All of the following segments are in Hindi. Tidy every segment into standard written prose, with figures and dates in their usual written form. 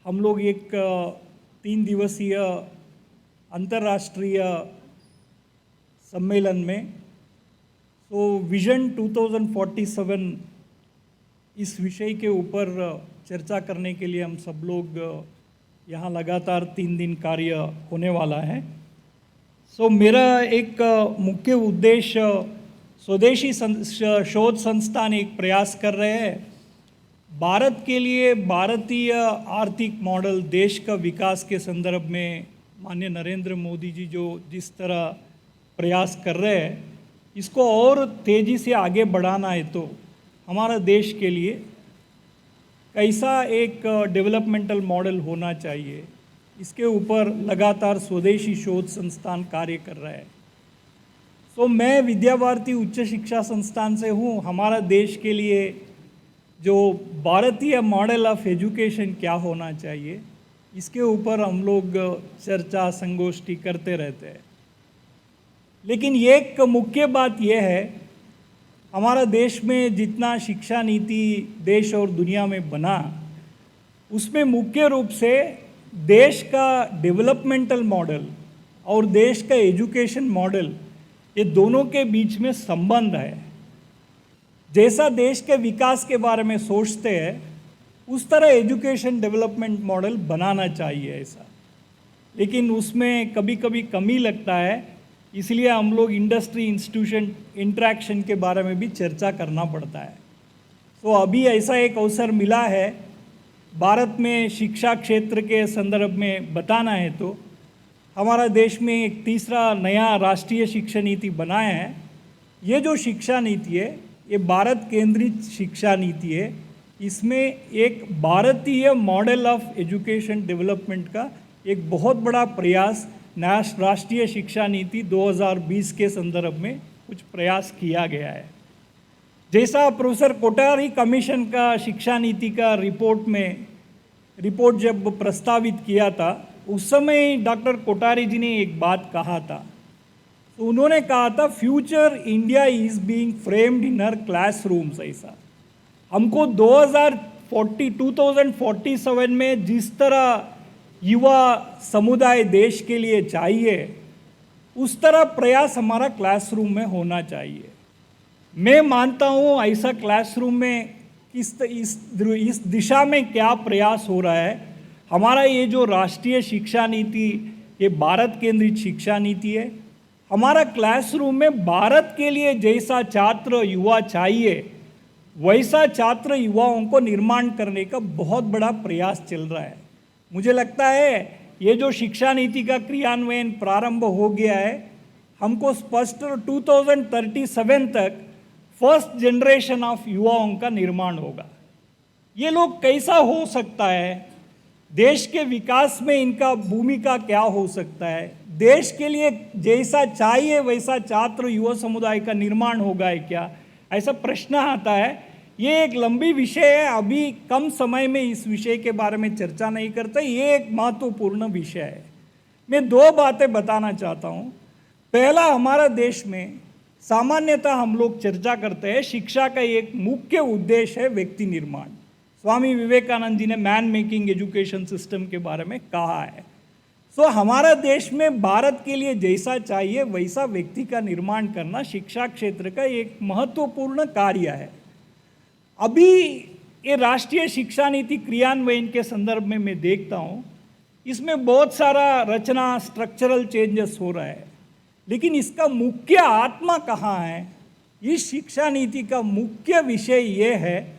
हम लोग एक 3 दिवसीय अंतर्राष्ट्रीय सम्मेलन में विजन 2047 इस विषय के ऊपर चर्चा करने के लिए हम सब लोग यहाँ लगातार 3 दिन कार्य होने वाला है। मेरा एक मुख्य उद्देश्य स्वदेशी शोध संस्थान एक प्रयास कर रहे हैं भारत के लिए भारतीय आर्थिक मॉडल देश का विकास के संदर्भ में माननीय नरेंद्र मोदी जी जो जिस तरह प्रयास कर रहे हैं इसको और तेज़ी से आगे बढ़ाना है तो हमारा देश के लिए कैसा एक डेवलपमेंटल मॉडल होना चाहिए इसके ऊपर लगातार स्वदेशी शोध संस्थान कार्य कर रहा है। मैं विद्या भारती उच्च शिक्षा संस्थान से हूँ। हमारा देश के लिए जो भारतीय मॉडल ऑफ एजुकेशन क्या होना चाहिए इसके ऊपर हम लोग चर्चा संगोष्ठी करते रहते हैं। लेकिन एक मुख्य बात यह है हमारा देश में जितना शिक्षा नीति देश और दुनिया में बना उसमें मुख्य रूप से देश का डेवलपमेंटल मॉडल और देश का एजुकेशन मॉडल ये दोनों के बीच में संबंध है। जैसा देश के विकास के बारे में सोचते हैं उस तरह एजुकेशन डेवलपमेंट मॉडल बनाना चाहिए ऐसा, लेकिन उसमें कभी कभी कमी लगता है। इसलिए हम लोग इंडस्ट्री इंस्टीट्यूशन इंटरेक्शन के बारे में भी चर्चा करना पड़ता है। अभी ऐसा एक अवसर मिला है भारत में शिक्षा क्षेत्र के संदर्भ में बताना है तो हमारा देश में एक तीसरा नया राष्ट्रीय शिक्षा नीति बनाया है। ये जो शिक्षा नीति है ये भारत केंद्रित शिक्षा नीति है। इसमें एक भारतीय मॉडल ऑफ एजुकेशन डेवलपमेंट का एक बहुत बड़ा प्रयास राष्ट्रीय शिक्षा नीति 2020 के संदर्भ में कुछ प्रयास किया गया है। जैसा प्रोफेसर कोठारी कमीशन का शिक्षा नीति का रिपोर्ट जब प्रस्तावित किया था उस समय डॉक्टर कोठारी जी ने एक बात कहा था। उन्होंने कहा था future India is being framed in her classrooms. ऐसा हमको 2047 में जिस तरह युवा समुदाय देश के लिए चाहिए उस तरह प्रयास हमारा क्लासरूम में होना चाहिए। मैं मानता हूँ ऐसा क्लासरूम में इस दिशा में क्या प्रयास हो रहा है। हमारा ये जो राष्ट्रीय शिक्षा नीति ये भारत केंद्रित शिक्षा नीति है। हमारा क्लासरूम में भारत के लिए जैसा छात्र युवा चाहिए वैसा छात्र युवाओं को निर्माण करने का बहुत बड़ा प्रयास चल रहा है। मुझे लगता है ये जो शिक्षा नीति का क्रियान्वयन प्रारंभ हो गया है हमको स्पष्ट 2037 तक फर्स्ट जनरेशन ऑफ युवाओं का निर्माण होगा। ये लोग कैसा हो सकता है, देश के विकास में इनका भूमिका क्या हो सकता है, देश के लिए जैसा चाहिए वैसा छात्र युवा समुदाय का निर्माण होगा है क्या, ऐसा प्रश्न आता है। ये एक लंबी विषय है, अभी कम समय में इस विषय के बारे में चर्चा नहीं करते। ये एक महत्वपूर्ण विषय है। मैं 2 बातें बताना चाहता हूँ। पहला, हमारा देश में सामान्यतः हम लोग चर्चा करते हैं शिक्षा का एक मुख्य उद्देश्य है व्यक्ति निर्माण। स्वामी विवेकानंद जी ने मैन मेकिंग एजुकेशन सिस्टम के बारे में कहा है। हमारा देश में भारत के लिए जैसा चाहिए वैसा व्यक्ति का निर्माण करना शिक्षा क्षेत्र का एक महत्वपूर्ण कार्य है। अभी ये राष्ट्रीय शिक्षा नीति क्रियान्वयन के संदर्भ में मैं देखता हूँ इसमें बहुत सारा रचना स्ट्रक्चरल चेंजेस हो रहा है, लेकिन इसका मुख्य आत्मा कहाँ है। इस शिक्षा नीति का मुख्य विषय ये है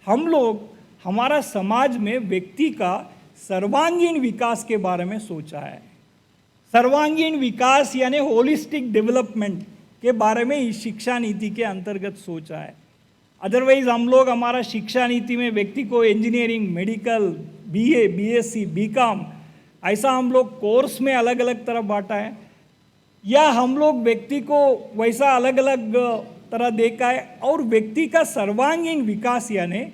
हम लोग हमारा समाज में व्यक्ति का सर्वांगीण विकास के बारे में सोचा है। सर्वांगीण विकास यानी होलिस्टिक डेवलपमेंट के बारे में इस शिक्षा नीति के अंतर्गत सोचा है। अदरवाइज हम लोग हमारा शिक्षा नीति में व्यक्ति को engineering, medical, BA, BSc, BCom ऐसा हम लोग कोर्स में अलग अलग तरह बांटा है, या हम लोग व्यक्ति को वैसा अलग अलग तरह देखा है। और व्यक्ति का सर्वांगीण विकास यानी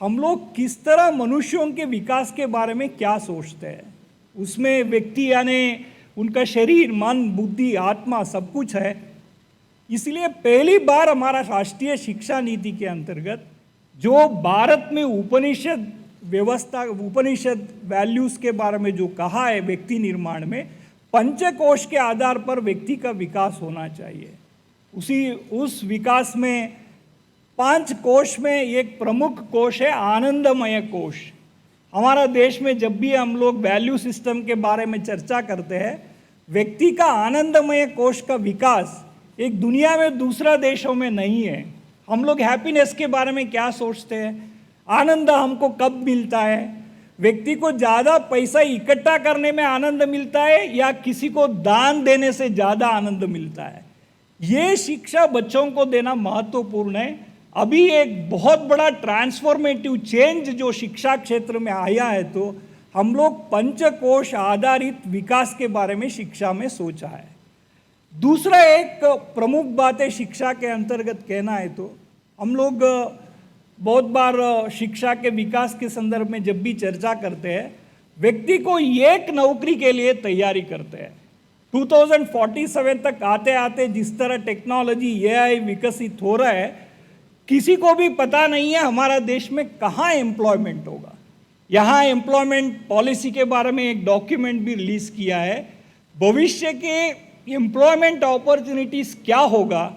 हम लोग किस तरह मनुष्यों के विकास के बारे में क्या सोचते हैं, उसमें व्यक्ति यानी उनका शरीर, मन, बुद्धि, आत्मा सब कुछ है। इसलिए पहली बार हमारा राष्ट्रीय शिक्षा नीति के अंतर्गत जो भारत में उपनिषद व्यवस्था, उपनिषद वैल्यूज के बारे में जो कहा है व्यक्ति निर्माण में, पंचकोश के आधार पर व्यक्ति का विकास होना चाहिए। उस विकास में 5 कोश में एक प्रमुख कोश है आनंदमय कोश। हमारा देश में जब भी हम लोग वैल्यू सिस्टम के बारे में चर्चा करते हैं, व्यक्ति का आनंदमय कोश का विकास एक दुनिया में दूसरा देशों में नहीं है। हम लोग हैप्पीनेस के बारे में क्या सोचते हैं, आनंद हमको कब मिलता है, व्यक्ति को ज़्यादा पैसा इकट्ठा करने में आनंद मिलता है या किसी को दान देने से ज़्यादा आनंद मिलता है। ये शिक्षा बच्चों को देना महत्वपूर्ण है। अभी एक बहुत बड़ा ट्रांसफॉर्मेटिव चेंज जो शिक्षा क्षेत्र में आया है, तो हम लोग पंचकोश आधारित विकास के बारे में शिक्षा में सोचा है। दूसरा एक प्रमुख बात है शिक्षा के अंतर्गत कहना है तो हम लोग बहुत बार शिक्षा के विकास के संदर्भ में जब भी चर्चा करते हैं, व्यक्ति को एक नौकरी के लिए तैयारी करते हैं। 2047 तक आते आते जिस तरह टेक्नोलॉजी एआई विकसित हो रहा है, किसी को भी पता नहीं है हमारा देश में कहाँ एम्प्लॉयमेंट होगा। यहाँ एम्प्लॉयमेंट पॉलिसी के बारे में एक डॉक्यूमेंट भी रिलीज किया है। भविष्य के एम्प्लॉयमेंट अपॉर्चुनिटीज़ क्या होगा,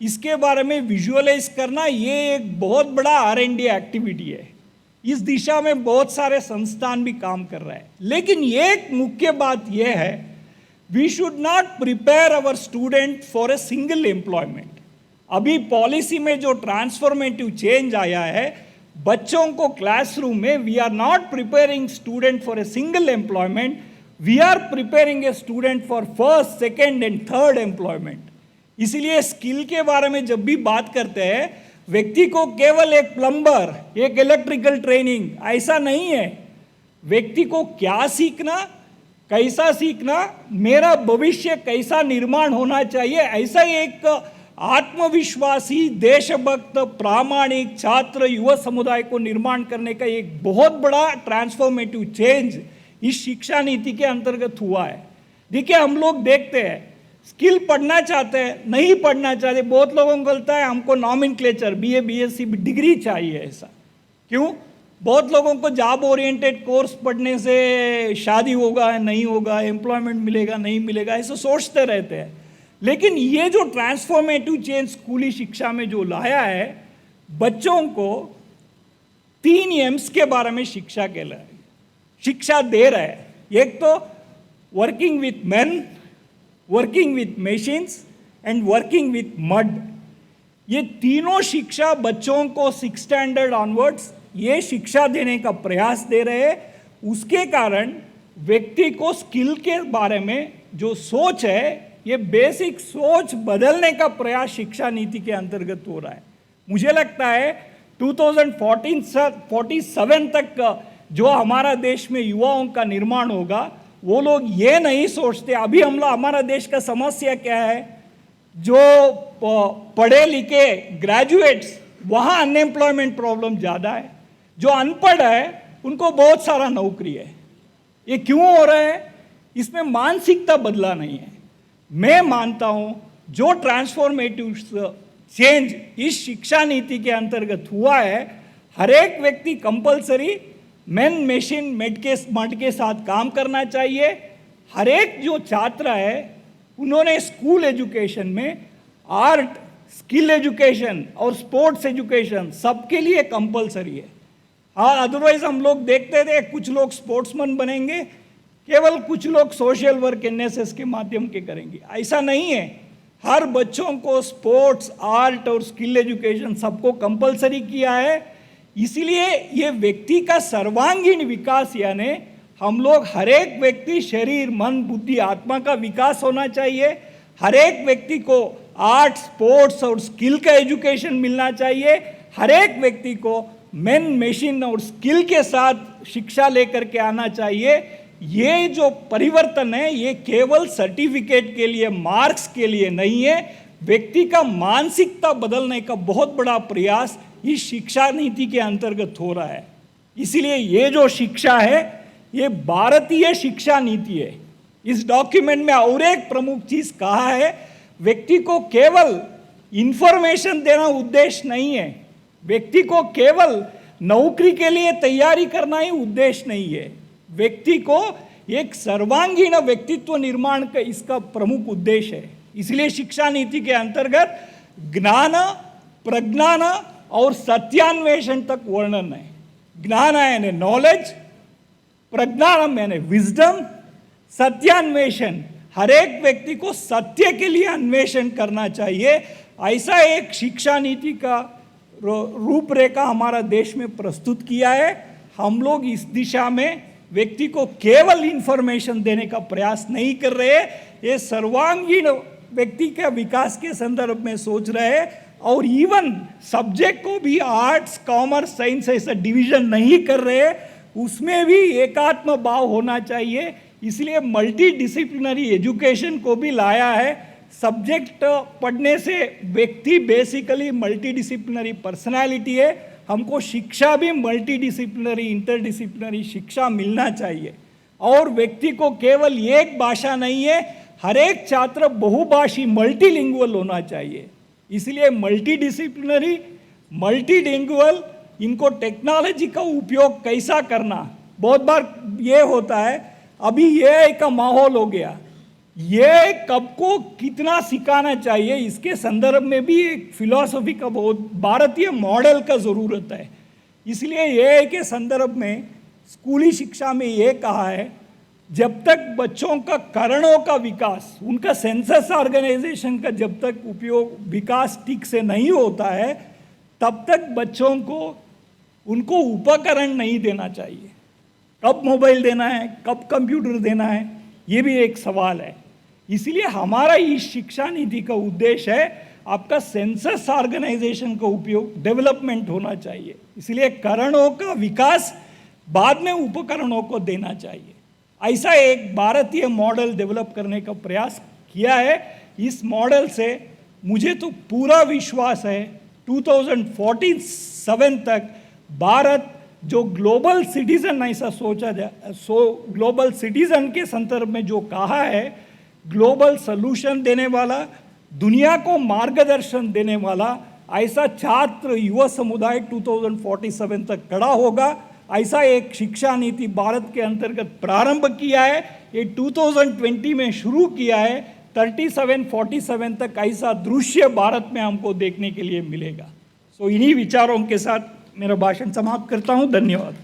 इसके बारे में विजुअलाइज करना, ये एक बहुत बड़ा R&D एक्टिविटी है। इस दिशा में बहुत सारे संस्थान भी काम कर रहे हैं। लेकिन एक मुख्य बात यह है, we should not prepare our student for a single employment. अभी पॉलिसी में जो ट्रांसफॉर्मेटिव चेंज आया है, बच्चों को क्लासरूम में we are not preparing student for a single employment, we are preparing a student for first, second and third employment. इसलिए स्किल के बारे में जब भी बात करते हैं, व्यक्ति को केवल एक प्लम्बर, एक इलेक्ट्रिकल ट्रेनिंग ऐसा नहीं है। व्यक्ति को क्या सीखना, कैसा सीखना, मेरा भविष्य कैसा निर्माण होना चाहिए, ऐसा एक आत्मविश्वासी, देशभक्त, प्रामाणिक छात्र युवा समुदाय को निर्माण करने का एक बहुत बड़ा ट्रांसफॉर्मेटिव चेंज इस शिक्षा नीति के अंतर्गत हुआ है। देखिए, हम लोग देखते हैं स्किल पढ़ना चाहते हैं, नहीं पढ़ना चाहते। बहुत लोगों को लगता है हमको नॉमेनक्लेचर BA BSc डिग्री चाहिए। ऐसा क्यों? बहुत लोगों को जॉब ओरिएंटेड कोर्स पढ़ने से शादी होगा नहीं होगा, एम्प्लॉयमेंट मिलेगा नहीं मिलेगा, ऐसा सोचते रहते हैं। लेकिन ये जो ट्रांसफॉर्मेटिव चेंज स्कूली शिक्षा में जो लाया है, बच्चों को 3 M's के बारे में शिक्षा दे रहा है। एक तो working with man, working with machines and working with mud. ये तीनों शिक्षा बच्चों को 6th स्टैंडर्ड ऑनवर्ड्स ये शिक्षा देने का प्रयास दे रहे हैं। उसके कारण व्यक्ति को स्किल के बारे में जो सोच है, ये बेसिक सोच बदलने का प्रयास शिक्षा नीति के अंतर्गत हो रहा है। मुझे लगता है 2047 तक जो हमारा देश में युवाओं का निर्माण होगा, वो लोग ये नहीं सोचते। अभी हमारा देश का समस्या क्या है, जो पढ़े लिखे ग्रेजुएट्स, वहाँ अनएम्प्लॉयमेंट प्रॉब्लम ज़्यादा है। जो अनपढ़ है उनको बहुत सारा नौकरी है। ये क्यों हो रहा है? इसमें मानसिकता बदला नहीं है। मैं मानता हूँ जो ट्रांसफॉर्मेटिव चेंज इस शिक्षा नीति के अंतर्गत हुआ है, हर एक व्यक्ति कंपलसरी मैन मशीन मड के साथ काम करना चाहिए। हर एक जो छात्र है, उन्होंने स्कूल एजुकेशन में आर्ट, स्किल एजुकेशन और स्पोर्ट्स एजुकेशन सबके लिए कंपलसरी है। हाँ, अदरवाइज हम लोग देखते थे कुछ लोग स्पोर्ट्समैन बनेंगे, केवल कुछ लोग सोशल वर्क NSS के माध्यम के करेंगे। ऐसा नहीं है। हर बच्चों को स्पोर्ट्स, आर्ट और स्किल एजुकेशन सबको कंपलसरी किया है। इसलिए ये व्यक्ति का सर्वांगीण विकास, यानी हम लोग हर एक व्यक्ति शरीर, मन, बुद्धि, आत्मा का विकास होना चाहिए। हर एक व्यक्ति को आर्ट, स्पोर्ट्स और स्किल का एजुकेशन मिलना चाहिए। हर एक व्यक्ति को मैन, मशीन और स्किल के साथ शिक्षा लेकर के आना चाहिए। ये जो परिवर्तन है, ये केवल सर्टिफिकेट के लिए, मार्क्स के लिए नहीं है। व्यक्ति का मानसिकता बदलने का बहुत बड़ा प्रयास इस शिक्षा नीति के अंतर्गत हो रहा है। इसलिए ये जो शिक्षा है, ये भारतीय शिक्षा नीति है। इस डॉक्यूमेंट में और एक प्रमुख चीज कहा है, व्यक्ति को केवल इंफॉर्मेशन देना उद्देश्य नहीं है। व्यक्ति को केवल नौकरी के लिए तैयारी करना ही उद्देश्य नहीं है। व्यक्ति को एक सर्वांगीण व्यक्तित्व निर्माण का इसका प्रमुख उद्देश्य है। इसलिए शिक्षा नीति के अंतर्गत ज्ञान, प्रज्ञान और सत्यान्वेषण तक वर्णन है। ज्ञान यानी नॉलेज, प्रज्ञान यानी विजडम, सत्यान्वेषण हर एक व्यक्ति को सत्य के लिए अन्वेषण करना चाहिए। ऐसा एक शिक्षा नीति का रूपरेखा हमारा देश में प्रस्तुत किया है। हम लोग इस दिशा में व्यक्ति को केवल इंफॉर्मेशन देने का प्रयास नहीं कर रहे, ये सर्वांगीण व्यक्ति के विकास के संदर्भ में सोच रहे हैं। और इवन सब्जेक्ट को भी आर्ट्स, कॉमर्स, साइंस ऐसा डिवीजन नहीं कर रहे, उसमें भी एकात्म भाव होना चाहिए। इसलिए मल्टी डिसिप्लिनरी एजुकेशन को भी लाया है। सब्जेक्ट पढ़ने से व्यक्ति बेसिकली मल्टी डिसिप्लिनरी पर्सनैलिटी है। हमको शिक्षा भी मल्टी डिसिप्लिनरी, इंटरडिसिप्लिनरी शिक्षा मिलना चाहिए। और व्यक्ति को केवल एक भाषा नहीं है, हर एक छात्र बहुभाषी मल्टीलिंगुअल होना चाहिए। इसलिए मल्टी डिसिप्लिनरी, मल्टीलिंगुअल, इनको टेक्नोलॉजी का उपयोग कैसा करना, बहुत बार ये होता है अभी ये का माहौल हो गया, ये कब को कितना सिखाना चाहिए, इसके संदर्भ में भी एक फिलॉसफी का बहुत भारतीय मॉडल का ज़रूरत है। इसलिए ये के संदर्भ में स्कूली शिक्षा में ये कहा है, जब तक बच्चों का करणों का विकास, उनका सेंसस ऑर्गेनाइजेशन का जब तक उपयोग विकास ठीक से नहीं होता है, तब तक बच्चों को उनको उपकरण नहीं देना चाहिए। कब मोबाइल देना है, कब कंप्यूटर देना है, ये भी एक सवाल है। इसलिए हमारा इस शिक्षा नीति का उद्देश्य है आपका सेंसस ऑर्गेनाइजेशन का उपयोग, डेवलपमेंट होना चाहिए। इसलिए करणों का विकास बाद में उपकरणों को देना चाहिए। ऐसा एक भारतीय मॉडल डेवलप करने का प्रयास किया है। इस मॉडल से मुझे तो पूरा विश्वास है 2047 तक भारत जो ग्लोबल सिटीजन ऐसा सोचा जाए, ग्लोबल सिटीजन के संदर्भ में जो कहा है, ग्लोबल सॉल्यूशन देने वाला, दुनिया को मार्गदर्शन देने वाला ऐसा छात्र युवा समुदाय 2047 तक खड़ा होगा। ऐसा एक शिक्षा नीति भारत के अंतर्गत प्रारंभ किया है, ये 2020 में शुरू किया है। 37-47 तक ऐसा दृश्य भारत में हमको देखने के लिए मिलेगा। इन्हीं विचारों के साथ मेरा भाषण समाप्त करता हूँ। धन्यवाद।